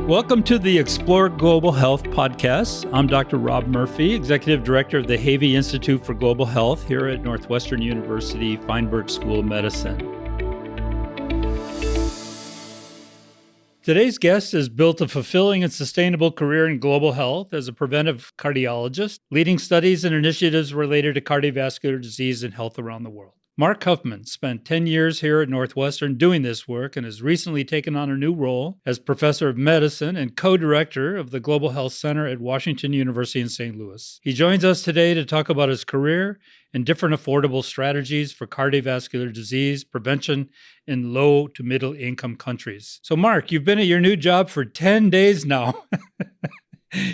Welcome to the Explore Global Health podcast. I'm Dr. Rob Murphy, Executive Director of the Havey Institute for Global Health here at Northwestern University Feinberg School of Medicine. Today's guest has built a fulfilling and sustainable career in global health as a preventive cardiologist, leading studies and initiatives related to cardiovascular disease and health around the world. Mark Huffman spent 10 years here at Northwestern doing this work and has recently taken on a new role as professor of medicine and co-director of the Global Health Center at Washington University in St. Louis. He joins us today to talk about his career and different affordable strategies for cardiovascular disease prevention in low to middle income countries. So Mark, you've been at your new job for 10 days now.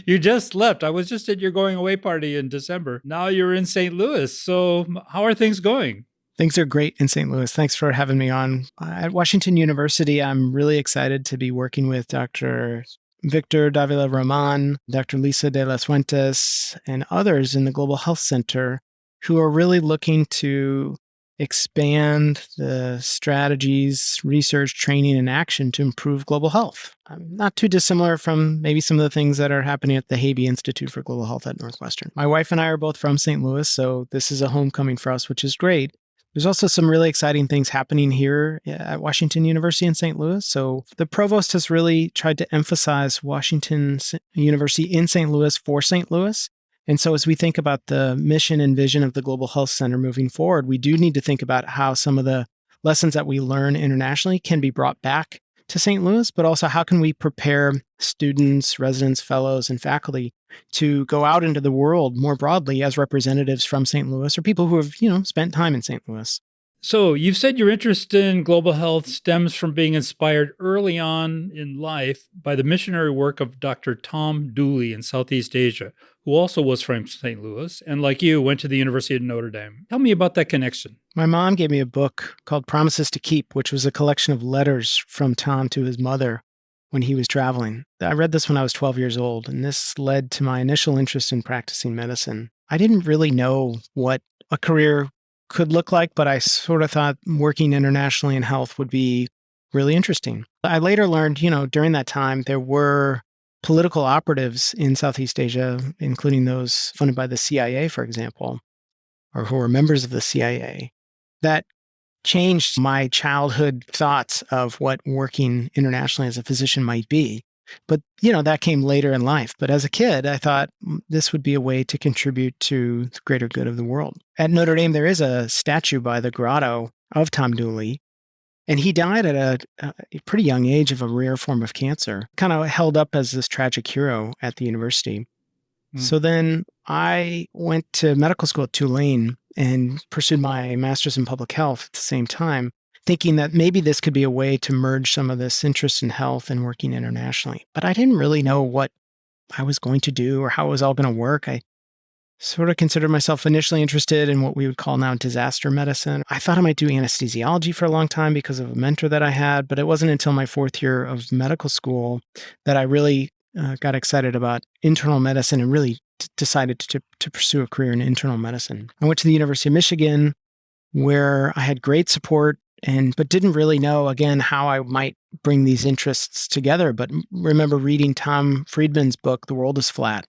You just left. I was just at your going away party in December. Now you're in St. Louis. So how are things going? Things are great in St. Louis. Thanks for having me on. At Washington University, I'm really excited to be working with Dr. Victor Davila-Roman, Dr. Lisa de las Fuentes, and others in the Global Health Center who are really looking to expand the strategies, research, training, and action to improve global health. Not too dissimilar from maybe some of the things that are happening at the Havey Institute for Global Health at Northwestern. My wife and I are both from St. Louis, so this is a homecoming for us, which is great. There's also some really exciting things happening here at Washington University in St. Louis. So the provost has really tried to emphasize Washington University in St. Louis for St. Louis. And so as we think about the mission and vision of the Global Health Center moving forward, we do need to think about how some of the lessons that we learn internationally can be brought back to St. Louis, but also how can we prepare students, residents, fellows, and faculty to go out into the world more broadly as representatives from St. Louis or people who have, spent time in St. Louis. So you've said your interest in global health stems from being inspired early on in life by the missionary work of Dr. Tom Dooley in Southeast Asia, who also was from St. Louis, and like you, went to the University of Notre Dame. Tell me about that connection. My mom gave me a book called Promises to Keep, which was a collection of letters from Tom to his mother when he was traveling. I read this when I was 12 years old, and this led to my initial interest in practicing medicine. I didn't really know what a career could look like, but I sort of thought working internationally in health would be really interesting. I later learned, during that time, there were political operatives in Southeast Asia, including those funded by the CIA, for example, or who were members of the CIA, that changed my childhood thoughts of what working internationally as a physician might be. But, that came later in life. But as a kid, I thought this would be a way to contribute to the greater good of the world. At Notre Dame, there is a statue by the grotto of Tom Dooley, and he died at a pretty young age of a rare form of cancer, kind of held up as this tragic hero at the university. So then I went to medical school at Tulane and pursued my master's in public health at the same time, thinking that maybe this could be a way to merge some of this interest in health and working internationally. But I didn't really know what I was going to do or how it was all going to work. I sort of considered myself initially interested in what we would call now disaster medicine. I thought I might do anesthesiology for a long time because of a mentor that I had, but it wasn't until my fourth year of medical school that I really got excited about internal medicine and really decided to pursue a career in internal medicine. I went to the University of Michigan, where I had great support but didn't really know, again, how I might bring these interests together. But remember reading Tom Friedman's book, The World is Flat,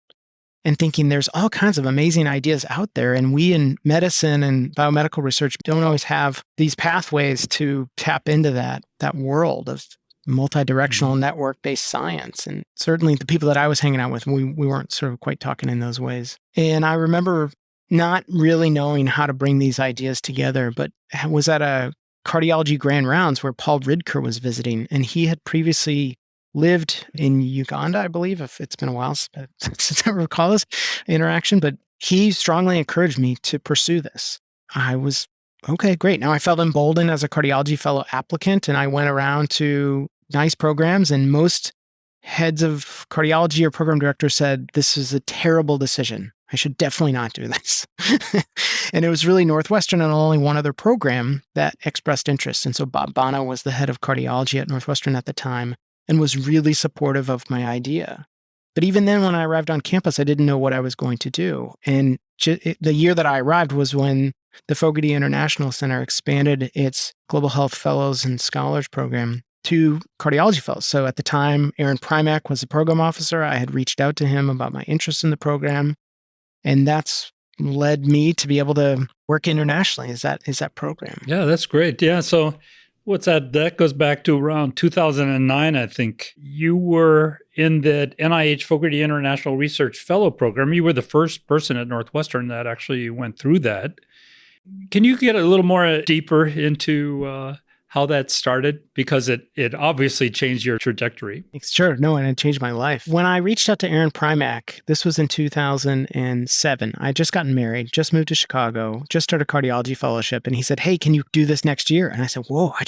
and thinking there's all kinds of amazing ideas out there. And we in medicine and biomedical research don't always have these pathways to tap into that world of multi-directional network-based science. And certainly the people that I was hanging out with, we weren't sort of quite talking in those ways. And I remember not really knowing how to bring these ideas together, but was at a cardiology grand rounds where Paul Ridker was visiting, and he had previously lived in Uganda, I believe, if it's been a while since I recall this interaction, but he strongly encouraged me to pursue this. I was, okay, great. Now I felt emboldened as a cardiology fellow applicant, and I went around to nice programs, and most heads of cardiology or program directors said, this is a terrible decision. I should definitely not do this. And it was really Northwestern and only one other program that expressed interest. And so Bob Bono was the head of cardiology at Northwestern at the time and was really supportive of my idea. But even then, when I arrived on campus, I didn't know what I was going to do. And the year that I arrived was when the Fogarty International Center expanded its Global Health Fellows and Scholars program two cardiology fellows. So at the time, Aaron Primack was the program officer. I had reached out to him about my interest in the program, and that's led me to be able to work internationally. Is that program? Yeah, that's great. Yeah. So what's that? That goes back to around 2009, I think. You were in the NIH Fogarty International Research Fellow Program. You were the first person at Northwestern that actually went through that. Can you get a little more deeper into how that started? Because it obviously changed your trajectory. Sure. No, and it changed my life. When I reached out to Aaron Primack, this was in 2007. I had just gotten married, just moved to Chicago, just started cardiology fellowship, and he said, "Hey, can you do this next year?" And I said, "Whoa, I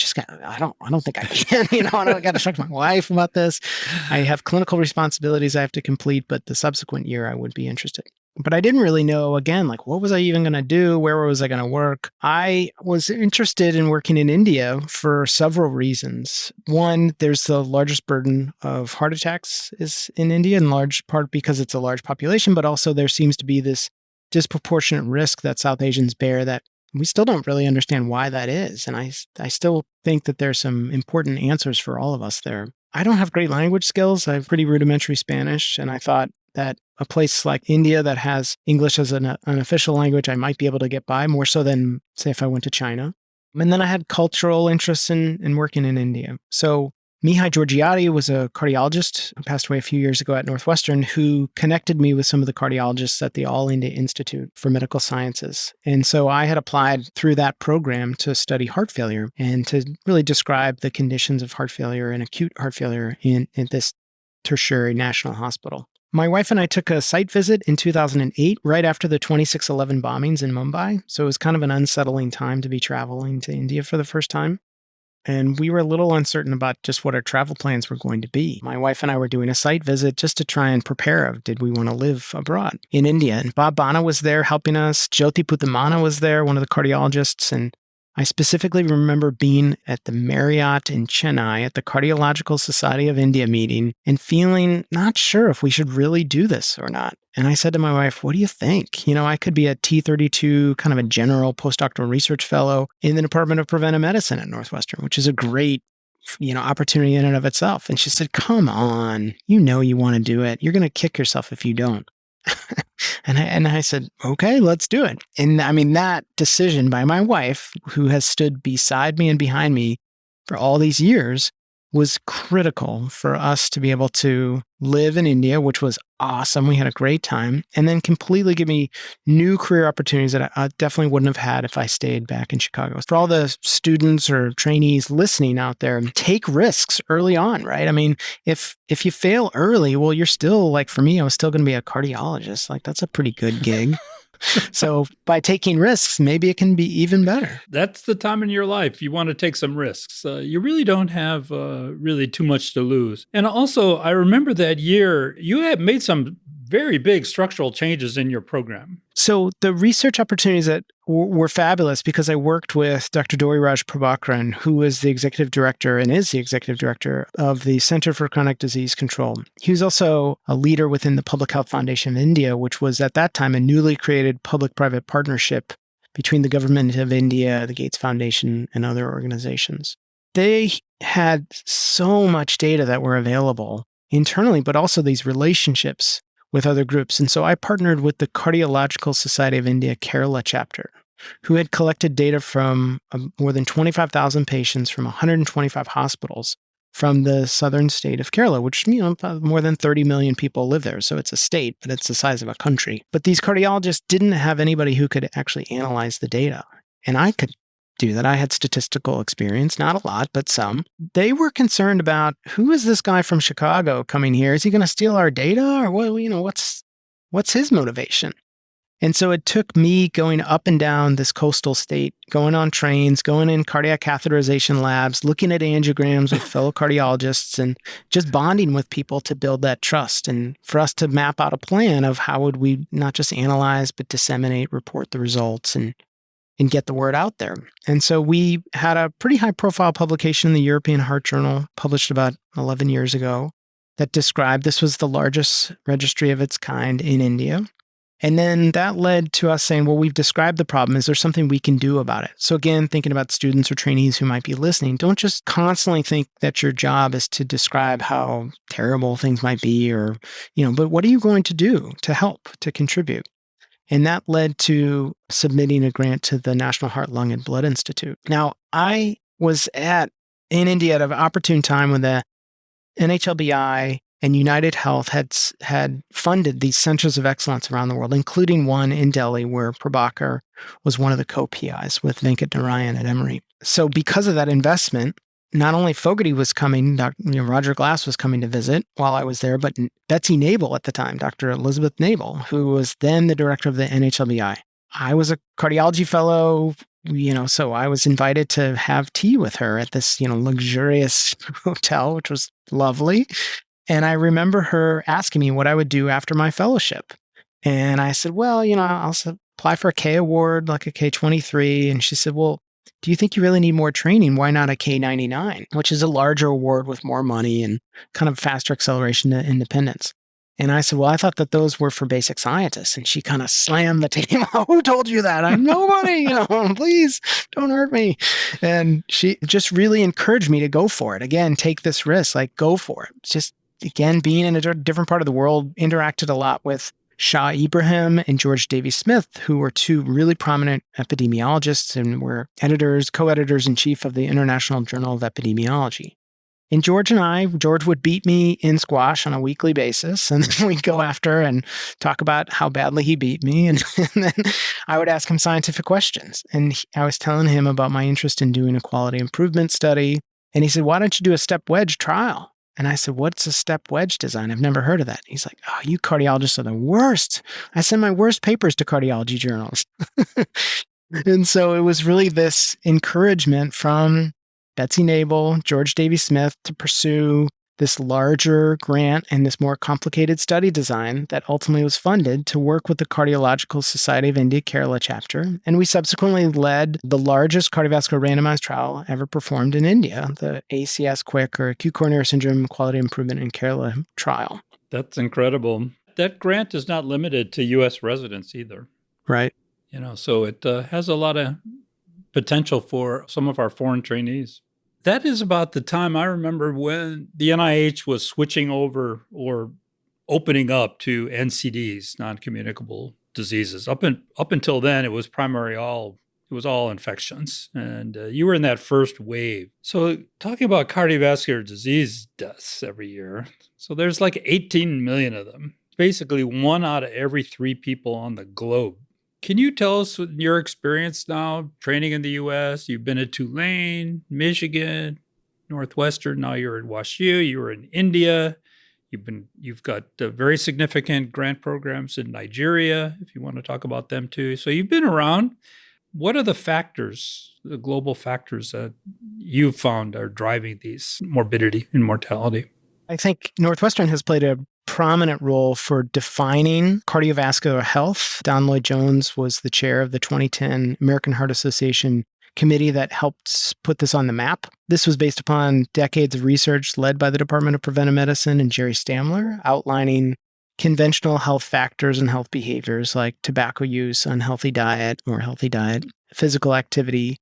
don't think I can. I got to talk to my wife about this. I have clinical responsibilities I have to complete, but the subsequent year I would be interested." But I didn't really know, again, like, what was I even going to do? Where was I going to work? I was interested in working in India for several reasons. One, there's the largest burden of heart attacks is in India, in large part because it's a large population, but also there seems to be this disproportionate risk that South Asians bear that we still don't really understand why that is. And I still think that there's some important answers for all of us there. I don't have great language skills. I have pretty rudimentary Spanish, and I thought that a place like India that has English as an official language, I might be able to get by more so than, say, if I went to China. And then I had cultural interests in working in India. So Mihai Georgiadi was a cardiologist who passed away a few years ago at Northwestern, who connected me with some of the cardiologists at the All India Institute for Medical Sciences. And so I had applied through that program to study heart failure and to really describe the conditions of heart failure and acute heart failure in this tertiary national hospital. My wife and I took a site visit in 2008, right after the 26/11 bombings in Mumbai. So it was kind of an unsettling time to be traveling to India for the first time. And we were a little uncertain about just what our travel plans were going to be. My wife and I were doing a site visit just to try and prepare. Did we want to live abroad in India? And Bob Bana was there helping us. Jyoti Puthamana was there, one of the cardiologists. And I specifically remember being at the Marriott in Chennai at the Cardiological Society of India meeting and feeling not sure if we should really do this or not. And I said to my wife, "What do you think? I could be a T32, kind of a general postdoctoral research fellow in the Department of Preventive Medicine at Northwestern, which is a great opportunity in and of itself." And she said, "Come on, you want to do it. You're going to kick yourself if you don't." And I said, "Okay, let's do it." And I mean, that decision by my wife, who has stood beside me and behind me for all these years, was critical for us to be able to live in India, which was awesome. We had a great time, and then completely give me new career opportunities that I definitely wouldn't have had if I stayed back in Chicago. For all the students or trainees listening out there, take risks early on, right? I mean, if you fail early, well, you're still, like, for me, I was still going to be a cardiologist. Like, that's a pretty good gig. So by taking risks, maybe it can be even better. That's the time in your life you want to take some risks. You really don't have really too much to lose. And also, I remember that year you had made some very big structural changes in your program. So the research opportunities that were fabulous because I worked with Dr. Doriraj Prabhakaran, who is the executive director and is the executive director of the Center for Chronic Disease Control. He was also a leader within the Public Health Foundation of India, which was at that time a newly created public-private partnership between the government of India, the Gates Foundation, and other organizations. They had so much data that were available internally, but also these relationships with other groups. And so I partnered with the Cardiological Society of India Kerala chapter, who had collected data from more than 25,000 patients from 125 hospitals from the southern state of Kerala, which, more than 30 million people live there. So it's a state, but it's the size of a country. But these cardiologists didn't have anybody who could actually analyze the data. And I could do that. I had statistical experience, not a lot, but some. They were concerned about, who is this guy from Chicago coming here? Is he going to steal our data, or what's his motivation? And so it took me going up and down this coastal state, going on trains, going in cardiac catheterization labs, looking at angiograms with fellow cardiologists, and just bonding with people to build that trust, and for us to map out a plan of how would we not just analyze, but disseminate, report the results, and get the word out there. And so we had a pretty high-profile publication in the European Heart Journal, published about 11 years ago, that described this was the largest registry of its kind in India. And then that led to us saying, well, we've described the problem. Is there something we can do about it? So again, thinking about students or trainees who might be listening, don't just constantly think that your job is to describe how terrible things might be but what are you going to do to help, to contribute? And that led to submitting a grant to the National Heart, Lung, and Blood Institute. Now, I was in India at an opportune time when the NHLBI and United Health had funded these centers of excellence around the world, including one in Delhi where Prabhakar was one of the co-PIs with Venkat Narayan at Emory. So because of that investment, not only Fogarty was coming, Roger Glass was coming to visit while I was there, but Betsy Nabel at the time, Dr. Elizabeth Nabel, who was then the director of the NHLBI. I was a cardiology fellow, so I was invited to have tea with her at this, luxurious hotel, which was lovely. And I remember her asking me what I would do after my fellowship. And I said, well, I'll apply for a K award, like a K23. And she said, well, do you think you really need more training? Why not a K99, which is a larger award with more money and kind of faster acceleration to independence? And I said, well, I thought that those were for basic scientists. And she kind of slammed the table. Who told you that? I'm nobody, please don't hurt me. And she just really encouraged me to go for it. Again, take this risk, like go for it. Just again, being in a different part of the world, interacted a lot with Shah Ibrahim and George Davy Smith, who were two really prominent epidemiologists and were co-editors in chief of the International Journal of Epidemiology. And George would beat me in squash on a weekly basis. And then we'd go after and talk about how badly he beat me. And then I would ask him scientific questions. And I was telling him about my interest in doing a quality improvement study. And he said, why don't you do a step wedge trial? And I said, what's a step wedge design? I've never heard of that. He's like, oh, you cardiologists are the worst. I send my worst papers to cardiology journals. And so it was really this encouragement from Betsy Nabel, George Davy Smith to pursue this larger grant and this more complicated study design that ultimately was funded to work with the Cardiological Society of India Kerala chapter. And we subsequently led the largest cardiovascular randomized trial ever performed in India, the ACS QUIC or Acute Coronary Syndrome Quality Improvement in Kerala trial. That's incredible. That grant is not limited to U.S. residents either. Right. So it has a lot of potential for some of our foreign trainees. That is about the time I remember when the NIH was switching over or opening up to NCDs, non-communicable diseases. Up until then, it was all infections, and you were in that first wave. So talking about cardiovascular disease deaths every year, so there's like 18 million of them. Basically, 1 out of every 3 people on the globe. Can you tell us your experience now training in the U.S.? You've been at Tulane, Michigan, Northwestern. Now you're at WashU. You were in India. You've got very significant grant programs in Nigeria, if you want to talk about them too. So you've been around. What are the global factors that you've found are driving these morbidity and mortality? I think Northwestern has played a prominent role for defining cardiovascular health. Don Lloyd-Jones was the chair of the 2010 American Heart Association committee that helped put this on the map. This was based upon decades of research led by the Department of Preventive Medicine and Jerry Stamler, outlining conventional health factors and health behaviors like tobacco use, unhealthy diet or healthy diet, physical activity,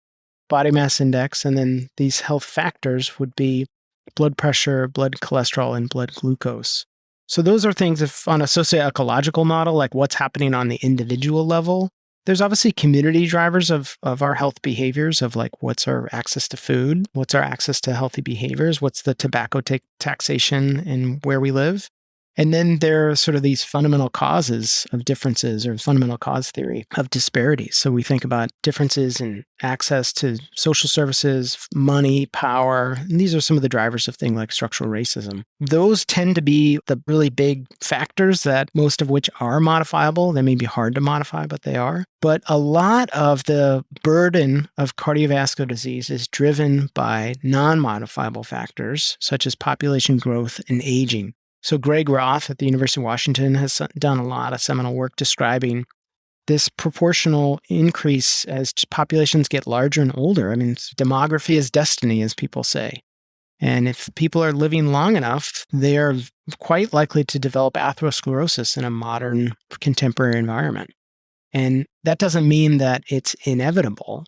body mass index, and then these health factors would be blood pressure, blood cholesterol, and blood glucose. So those are things if on a socioecological model, like what's happening on the individual level. There's obviously community drivers of our health behaviors of like what's our access to food, what's our access to healthy behaviors, what's the tobacco taxation in where we live. And then there are sort of these fundamental causes of differences or fundamental cause theory of disparities. So we think about differences in access to social services, money, power. And these are some of the drivers of things like structural racism. Those tend to be the really big factors that most of which are modifiable. They may be hard to modify, but they are. But a lot of the burden of cardiovascular disease is driven by non-modifiable factors such as population growth and aging. So Greg Roth at the University of Washington has done a lot of seminal work describing this proportional increase as populations get larger and older. I mean, demography is destiny, as people say. And if people are living long enough, they are quite likely to develop atherosclerosis in a modern, contemporary environment. And that doesn't mean that it's inevitable.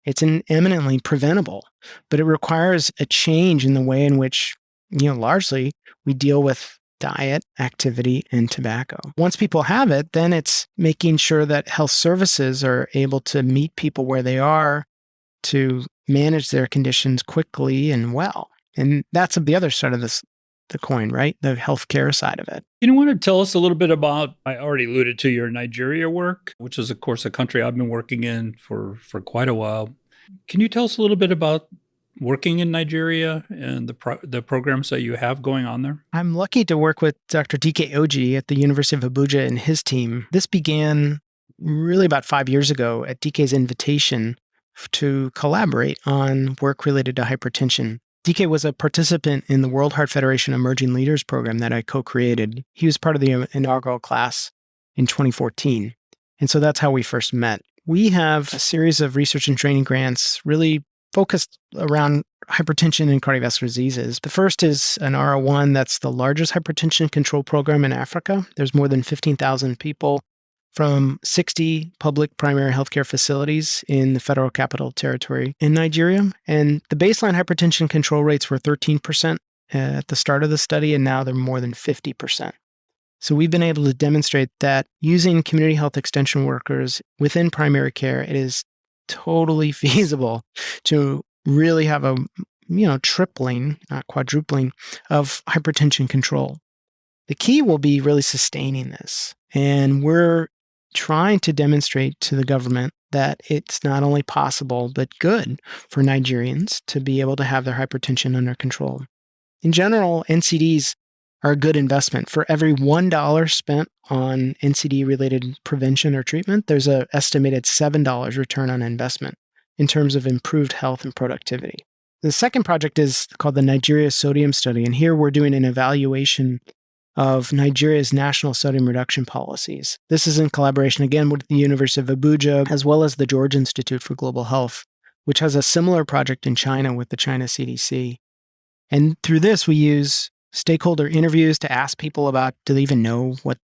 It's eminently preventable, but it requires a change in the way in which, largely we deal with diet, activity, and tobacco. Once people have it, then it's making sure that health services are able to meet people where they are to manage their conditions quickly and well. And that's the other side of the coin, right? The healthcare side of it. You want to tell us a little bit about, I already alluded to your Nigeria work, which is, of course, a country I've been working in for quite a while. Can you tell us a little bit about working in Nigeria and the programs that you have going on there? I'm lucky to work with Dr. DK Oji at the University of Abuja and his team. This began really about 5 years ago at DK's invitation to collaborate on work related to hypertension. DK was a participant in the World Heart Federation Emerging Leaders program that I co-created. He was part of the inaugural class in 2014. And so that's how we first met. We have a series of research and training grants really focused around hypertension and cardiovascular diseases. The first is an R01 that's the largest hypertension control program in Africa. There's more than 15,000 people from 60 public primary healthcare facilities in the Federal Capital Territory in Nigeria. And the baseline hypertension control rates were 13% at the start of the study, and now they're more than 50%. So we've been able to demonstrate that using community health extension workers within primary care, it is totally feasible to really have a tripling, not quadrupling, of hypertension control. The key will be really sustaining this. And we're trying to demonstrate to the government that it's not only possible, but good for Nigerians to be able to have their hypertension under control. In general, NCDs are a good investment. For every $1 spent on NCD-related prevention or treatment, there's an estimated $7 return on investment in terms of improved health and productivity. The second project is called the Nigeria Sodium Study, and here we're doing an evaluation of Nigeria's national sodium reduction policies. This is in collaboration, again, with the University of Abuja, as well as the George Institute for Global Health, which has a similar project in China with the China CDC. And through this, we use stakeholder interviews to ask people about, do they even know what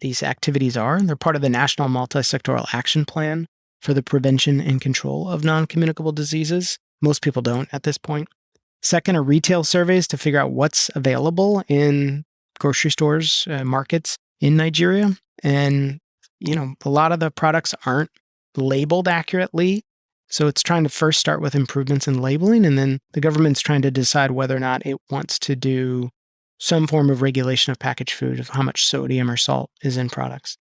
these activities are? They're part of the National Multisectoral Action Plan for the prevention and control of non-communicable diseases. Most people don't at this point. Second are retail surveys to figure out what's available in grocery stores, markets in Nigeria. And, a lot of the products aren't labeled accurately. So it's trying to first start with improvements in labeling, and then the government's trying to decide whether or not it wants to do some form of regulation of packaged food, of how much sodium or salt is in products.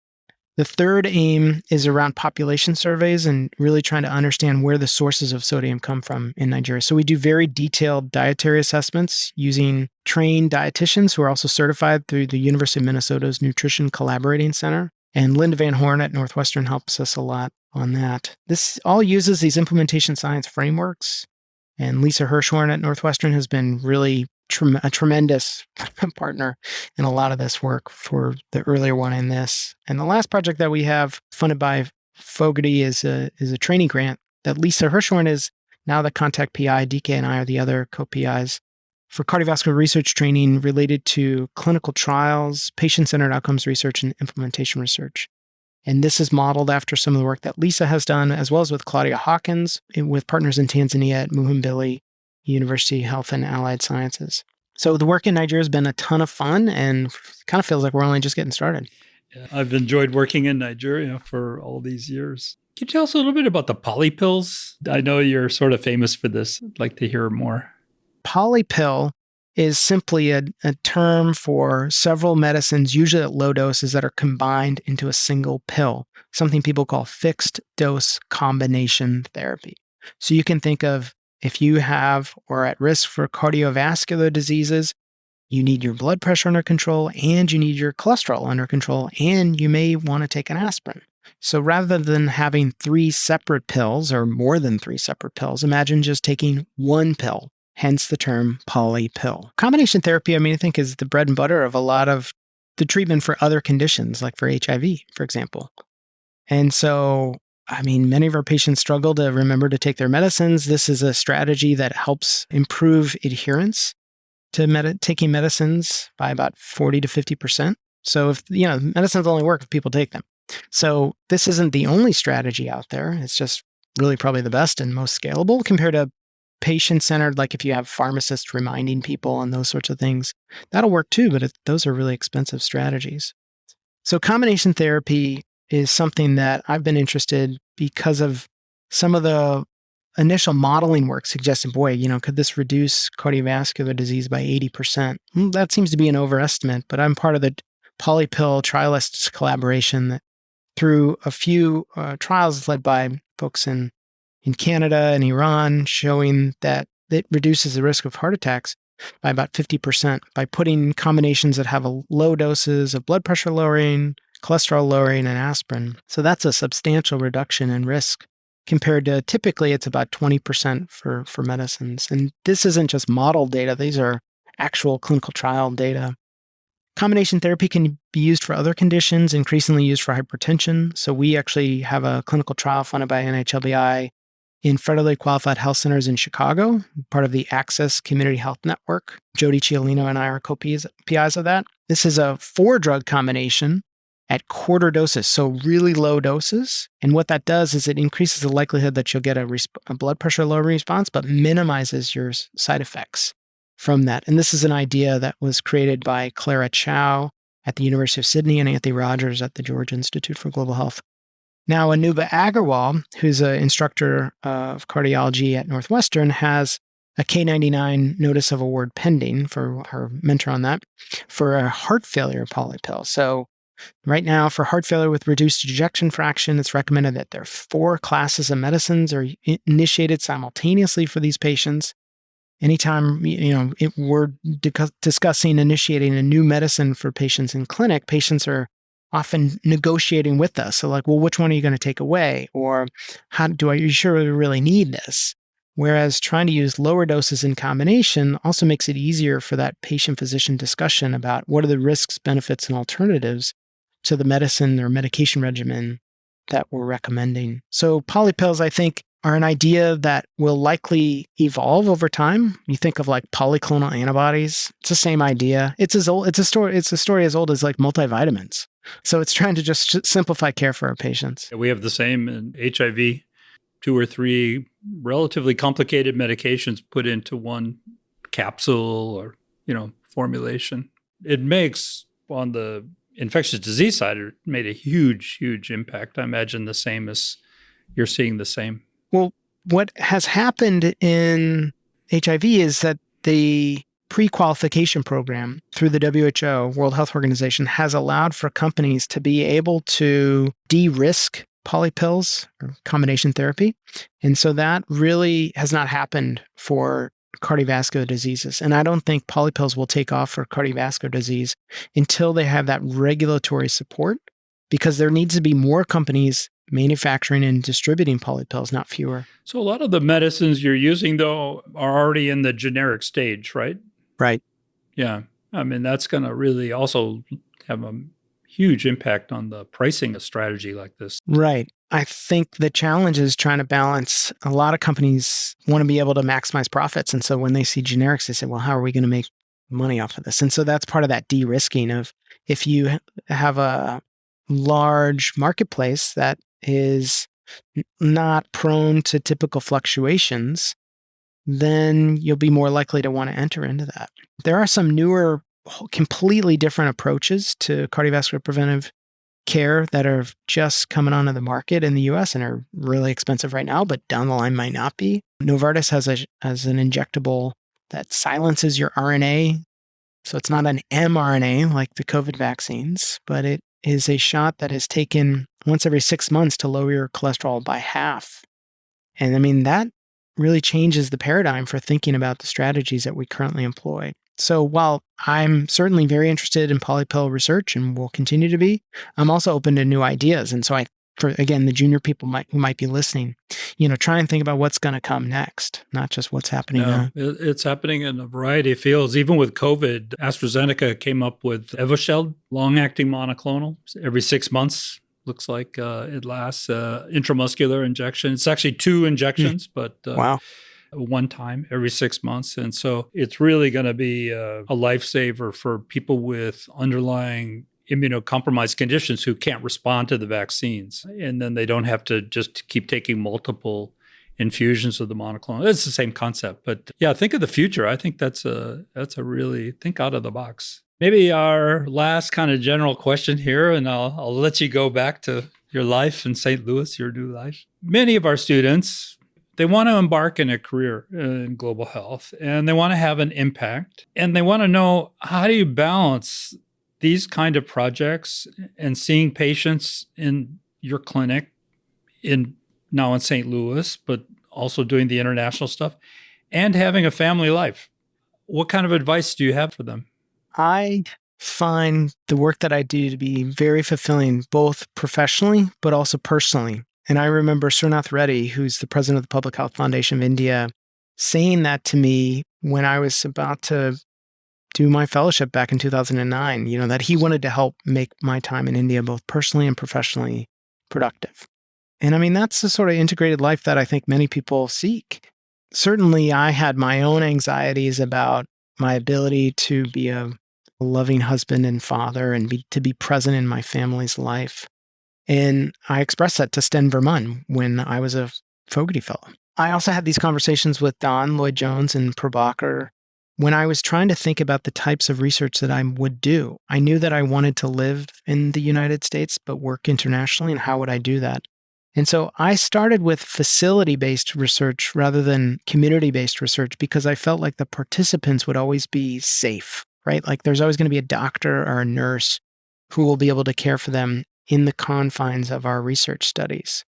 The third aim is around population surveys and really trying to understand where the sources of sodium come from in Nigeria. So we do very detailed dietary assessments using trained dietitians who are also certified through the University of Minnesota's Nutrition Collaborating Center. And Linda Van Horn at Northwestern helps us a lot on that. This all uses these implementation science frameworks. And Lisa Hirschhorn at Northwestern has been really a tremendous partner in a lot of this work for the earlier one in this. And the last project that we have funded by Fogarty is a training grant that Lisa Hirschhorn is now the contact PI. DK and I are the other co-PIs for cardiovascular research training related to clinical trials, patient-centered outcomes research, and implementation research. And this is modeled after some of the work that Lisa has done, as well as with Claudia Hawkins, with partners in Tanzania at Muhimbili University Health and Allied Sciences. So the work in Nigeria has been a ton of fun, and kind of feels like we're only just getting started. Yeah, I've enjoyed working in Nigeria for all these years. Can you tell us a little bit about the poly pills? I know you're sort of famous for this. I'd like to hear more. Poly pill is simply a term for several medicines, usually at low doses, that are combined into a single pill, something people call fixed dose combination therapy. So you can think of, if you have or are at risk for cardiovascular diseases, you need your blood pressure under control and you need your cholesterol under control, and you may want to take an aspirin. So rather than having 3 separate pills or more than 3 separate pills, imagine just taking one pill, hence the term poly pill. Combination therapy, I think, is the bread and butter of a lot of the treatment for other conditions, like for HIV, for example. And so I mean, many of our patients struggle to remember to take their medicines. This is a strategy that helps improve adherence to taking medicines by about 40 to 50%. So if, medicines only work if people take them. So this isn't the only strategy out there. It's just really probably the best and most scalable compared to patient-centered, like if you have pharmacists reminding people and those sorts of things. That'll work too, but those are really expensive strategies. So combination therapy is something that I've been interested because of some of the initial modeling work suggesting, could this reduce cardiovascular disease by 80%? That seems to be an overestimate, but I'm part of the Poly Pill trialists collaboration that through a few trials led by folks in Canada and Iran showing that it reduces the risk of heart attacks by about 50% by putting combinations that have low doses of blood pressure lowering, cholesterol lowering, and aspirin. So that's a substantial reduction in risk compared to typically it's about 20% for medicines. And this isn't just model data. These are actual clinical trial data. Combination therapy can be used for other conditions, increasingly used for hypertension. So we actually have a clinical trial funded by NHLBI in federally qualified health centers in Chicago, part of the Access Community Health Network. Jody Ciolino and I are co-PIs of that. This is a 4-drug combination at quarter doses, so really low doses. And what that does is it increases the likelihood that you'll get a blood pressure lowering response, but minimizes your side effects from that. And this is an idea that was created by Clara Chow at the University of Sydney and Anthony Rogers at the George Institute for Global Health. Now, Anuba Agarwal, who's an instructor of cardiology at Northwestern, has a K99 notice of award pending for her mentor on that for a heart failure poly pill. So right now, for heart failure with reduced ejection fraction, it's recommended that there are 4 classes of medicines are initiated simultaneously for these patients. Anytime we're discussing initiating a new medicine for patients in clinic, patients are often negotiating with us. So like, well, which one are you going to take away? Or are you sure we really need this? Whereas trying to use lower doses in combination also makes it easier for that patient-physician discussion about what are the risks, benefits, and alternatives to the medicine or medication regimen that we're recommending. So polypills, I think, are an idea that will likely evolve over time. You think of like polyclonal antibodies. It's the same idea. It's a story as old as like multivitamins. So it's trying to just simplify care for our patients. We have the same in HIV, 2 or 3 relatively complicated medications put into one capsule or, formulation. It makes, on the infectious disease side, it made a huge, huge impact. I imagine the same as you're seeing the same. Well, what has happened in HIV is that the pre-qualification program through the WHO, World Health Organization, has allowed for companies to be able to de-risk polypills or combination therapy. And so that really has not happened for cardiovascular diseases. And I don't think polypills will take off for cardiovascular disease until they have that regulatory support, because there needs to be more companies manufacturing and distributing polypills, not fewer. So a lot of the medicines you're using, though, are already in the generic stage, right? Right. Yeah. I mean, that's going to really also have a huge impact on the pricing of strategy like this. Right. I think the challenge is trying to balance. A lot of companies want to be able to maximize profits. And so when they see generics, they say, well, how are we going to make money off of this? And so that's part of that de-risking of, if you have a large marketplace that is not prone to typical fluctuations, then you'll be more likely to want to enter into that. There are some newer, completely different approaches to cardiovascular preventive care that are just coming onto the market in the US and are really expensive right now, but down the line might not be. Novartis has an injectable that silences your RNA. So it's not an mRNA like the COVID vaccines, but it is a shot that is taken once every 6 months to lower your cholesterol by half. And I mean, that really changes the paradigm for thinking about the strategies that we currently employ. So while I'm certainly very interested in polypill research and will continue to be, I'm also open to new ideas. And so the junior people who might be listening, try and think about what's going to come next, not just what's happening now. It's happening in a variety of fields. Even with COVID, AstraZeneca came up with Evusheld, long-acting monoclonal. Every 6 months, Looks like it lasts intramuscular injection. It's actually 2 injections, but Wow. one time every 6 months. And so it's really going to be a lifesaver for people with underlying immunocompromised conditions who can't respond to the vaccines. And then they don't have to just keep taking multiple infusions of the monoclonal. It's the same concept. But yeah, think of the future. I think that's a really think out of the box. Maybe our last kind of general question here, and I'll let you go back to your life in St. Louis, your new life. Many of our students, they want to embark in a career in global health, and they want to have an impact, and they want to know, how do you balance these kind of projects and seeing patients in your clinic now in St. Louis, but also doing the international stuff and having a family life? What kind of advice do you have for them? I find the work that I do to be very fulfilling, both professionally, but also personally. And I remember Srinath Reddy, who's the president of the Public Health Foundation of India, saying that to me when I was about to do my fellowship back in 2009, that he wanted to help make my time in India both personally and professionally productive. And I mean, that's the sort of integrated life that I think many people seek. Certainly, I had my own anxieties about my ability to be a loving husband and father and to be present in my family's life. And I expressed that to Sten Vermun when I was a Fogarty Fellow. I also had these conversations with Don Lloyd-Jones and Prabhakar when I was trying to think about the types of research that I would do. I knew that I wanted to live in the United States, but work internationally, and how would I do that? And so I started with facility-based research rather than community-based research because I felt like the participants would always be safe, right? Like there's always going to be a doctor or a nurse who will be able to care for them in the confines of our research studies.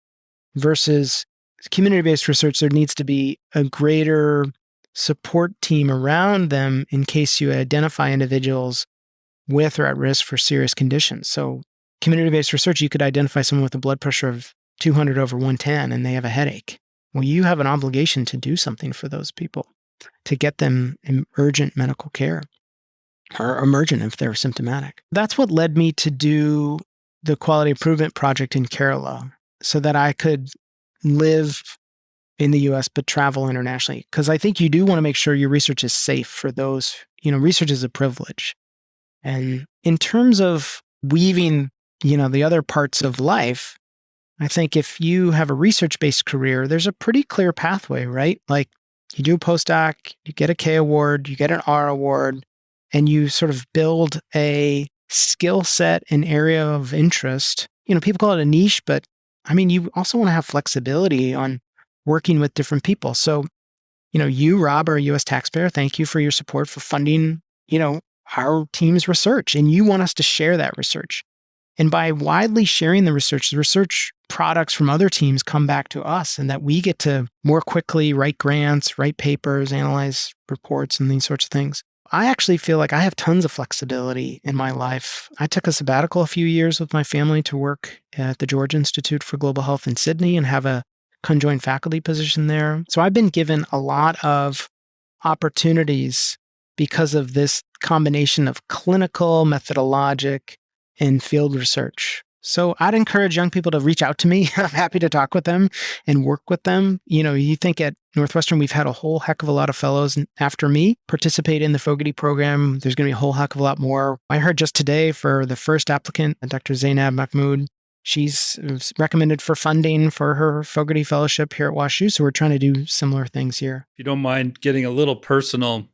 Versus community-based research, there needs to be a greater support team around them in case you identify individuals with or at risk for serious conditions. So community-based research, you could identify someone with a blood pressure of 200 over 110 and they have a headache. Well, you have an obligation to do something for those people, to get them urgent medical care, or emergent if they're symptomatic. That's what led me to do the quality improvement project in Kerala so that I could live in the US but travel internationally. Because I think you do want to make sure your research is safe for those, research is a privilege. And in terms of weaving, the other parts of life, I think if you have a research-based career, there's a pretty clear pathway, right? Like you do a postdoc, you get a K award, you get an R award, and you sort of build a skill set and area of interest. People call it a niche, but I mean, you also want to have flexibility on working with different people. So, you, Rob, are a US taxpayer. Thank you for your support for funding, our team's research. And you want us to share that research. And by widely sharing the research products from other teams come back to us, and that we get to more quickly write grants, write papers, analyze reports, and these sorts of things. I actually feel like I have tons of flexibility in my life. I took a sabbatical a few years with my family to work at the George Institute for Global Health in Sydney and have a conjoined faculty position there. So I've been given a lot of opportunities because of this combination of clinical, methodologic, and field research. So I'd encourage young people to reach out to me. I'm happy to talk with them and work with them. You think at Northwestern, we've had a whole heck of a lot of fellows after me participate in the Fogarty program. There's going to be a whole heck of a lot more. I heard just today for the first applicant, Dr. Zainab Mahmood, she's recommended for funding for her Fogarty Fellowship here at WashU. So we're trying to do similar things here. If you don't mind getting a little personal,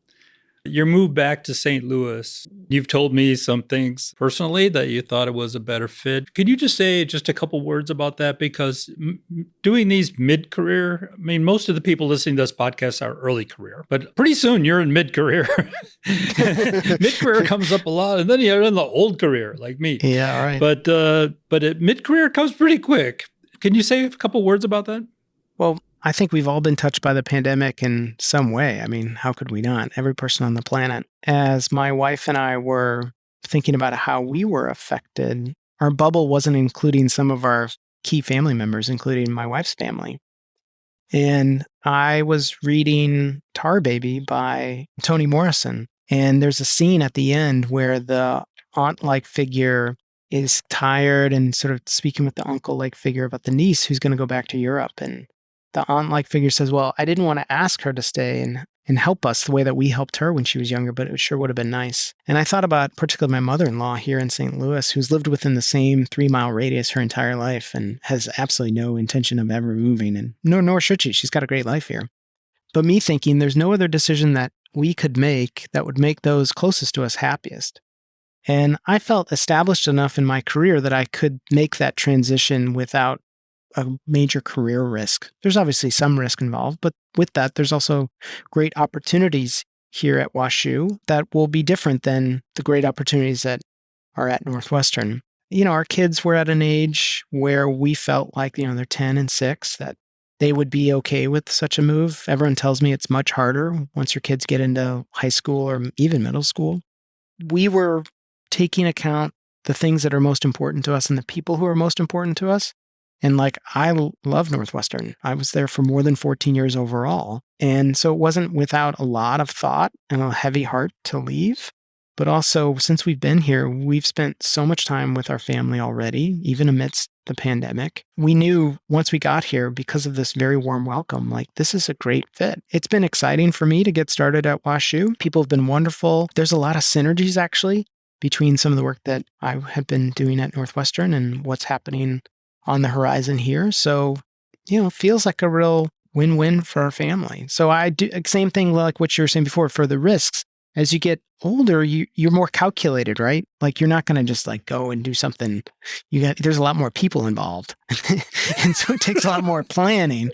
your move back to St. Louis, you've told me some things personally that you thought it was a better fit. Could you just say just a couple words about that? Because doing these mid-career, I mean, most of the people listening to this podcast are early career, but pretty soon you're in mid-career. Mid-career comes up a lot, and then you're in the old career like me. Yeah, all right. But mid-career comes pretty quick. Can you say a couple words about that? Well, I think we've all been touched by the pandemic in some way. I mean, how could we not? Every person on the planet. As my wife and I were thinking about how we were affected, our bubble wasn't including some of our key family members, including my wife's family. And I was reading Tar Baby by Toni Morrison. And there's a scene at the end where the aunt-like figure is tired and sort of speaking with the uncle-like figure about the niece who's going to go back to Europe. And the aunt-like figure says, well, I didn't want to ask her to stay and help us the way that we helped her when she was younger, but it sure would have been nice. And I thought about particularly my mother-in-law here in St. Louis, who's lived within the same 3-mile radius her entire life and has absolutely no intention of ever moving. And nor should she. She's got a great life here. But me thinking there's no other decision that we could make that would make those closest to us happiest. And I felt established enough in my career that I could make that transition without a major career risk. There's obviously some risk involved, but with that, there's also great opportunities here at WashU that will be different than the great opportunities that are at Northwestern. Our kids were at an age where we felt like, they're 10 and 6, that they would be okay with such a move. Everyone tells me it's much harder once your kids get into high school or even middle school. We were taking account the things that are most important to us and the people who are most important to us. And I love Northwestern. I was there for more than 14 years overall. And so it wasn't without a lot of thought and a heavy heart to leave. But also, since we've been here, we've spent so much time with our family already, even amidst the pandemic. We knew once we got here, because of this very warm welcome, this is a great fit. It's been exciting for me to get started at WashU. People have been wonderful. There's a lot of synergies, actually, between some of the work that I have been doing at Northwestern and what's happening on the horizon here. So, it feels like a real win-win for our family. So I do same thing like what you were saying before for the risks. As you get older, you're more calculated, right? You're not going to just go and do something. There's a lot more people involved. And so it takes a lot more planning.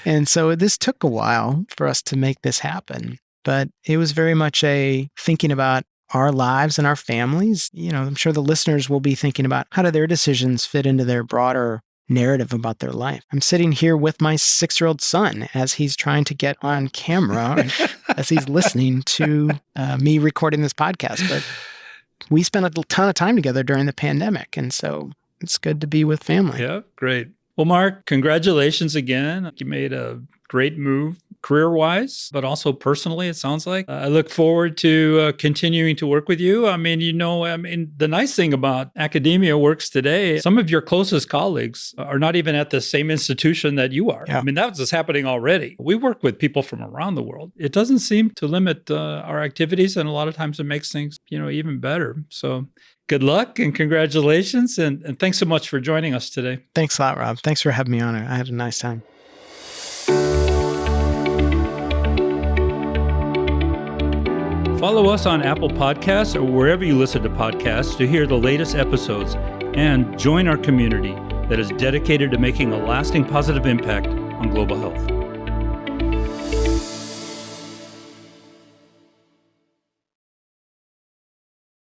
And so this took a while for us to make this happen. But it was very much a thinking about our lives and our families. I'm sure the listeners will be thinking about how do their decisions fit into their broader narrative about their life. I'm sitting here with my 6-year-old son as he's trying to get on camera, as he's listening to me recording this podcast. But we spent a ton of time together during the pandemic. And so it's good to be with family. Yeah, great. Well, Mark, congratulations again. You made a great move career-wise, but also personally, it sounds like. I look forward to continuing to work with you. The nice thing about academia works today, some of your closest colleagues are not even at the same institution that you are. Yeah. That was happening already. We work with people from around the world. It doesn't seem to limit our activities, and a lot of times it makes things, even better. So good luck and congratulations, and thanks so much for joining us today. Thanks a lot, Rob. Thanks for having me on. I had a nice time. Follow us on Apple Podcasts or wherever you listen to podcasts to hear the latest episodes, and join our community that is dedicated to making a lasting positive impact on global health.